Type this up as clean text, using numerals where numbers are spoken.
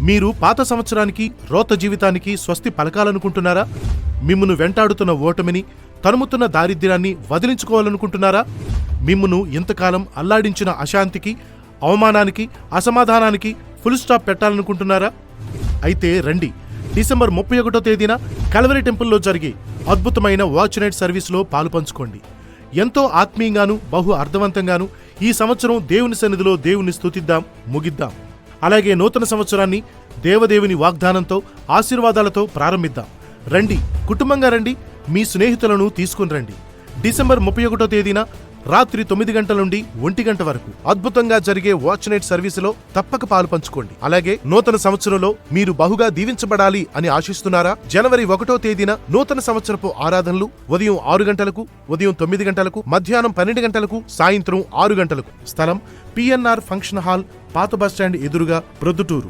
మీరు పాత సంవత్సరానికి రోత జీవితానికి స్వస్తి పలకాలనుకుంటున్నారా? మిమ్మును వెంటాడుతున్న ఓటమిని, తరుముతున్న దారిద్ర్యాన్ని వదిలించుకోవాలనుకుంటున్నారా? మిమ్మును ఇంతకాలం అల్లాడించిన అశాంతికి, అవమానానికి, అసమాధానానికి ఫుల్ స్టాప్ పెట్టాలనుకుంటున్నారా? అయితే రండి, డిసెంబర్ 31వ తేదీన కల్వరి టెంపుల్లో జరిగే అద్భుతమైన వాచ్ నైట్ సర్వీస్లో పాలుపంచుకోండి. ఎంతో ఆత్మీయంగాను, బహు అర్థవంతంగాను ఈ సంవత్సరం దేవుని సన్నిధిలో దేవుని స్తుతిద్దాం, ముగిద్దాం. అలాగే నూతన సంవత్సరాన్ని దేవదేవుని వాగ్దానంతో, ఆశీర్వాదాలతో ప్రారంభిద్దాం. రండి, కుటుంబంగా రండి, మీ స్నేహితులను తీసుకుని రండి. డిసెంబర్ 31వ తేదీన రాత్రి 9 గంటల నుండి 1 గంట వరకు అద్భుతంగా జరిగే వాచ్ నైట్ సర్వీసులో తప్పక పాలు పంచుకోండి. అలాగే నూతన సంవత్సరంలో మీరు బహుగా దీవించబడాలి అని ఆశిస్తున్నారా? జనవరి 1వ తేదీన నూతన సంవత్సరపు ఆరాధనలు ఉదయం 6 గంటలకు, ఉదయం 9 గంటలకు, మధ్యాహ్నం 12 గంటలకు, సాయంత్రం 6 గంటలకు. స్థలం PNR ఫంక్షన్ హాల్, పాత బస్టాండ్ ఎదురుగా, ప్రొద్దుటూరు.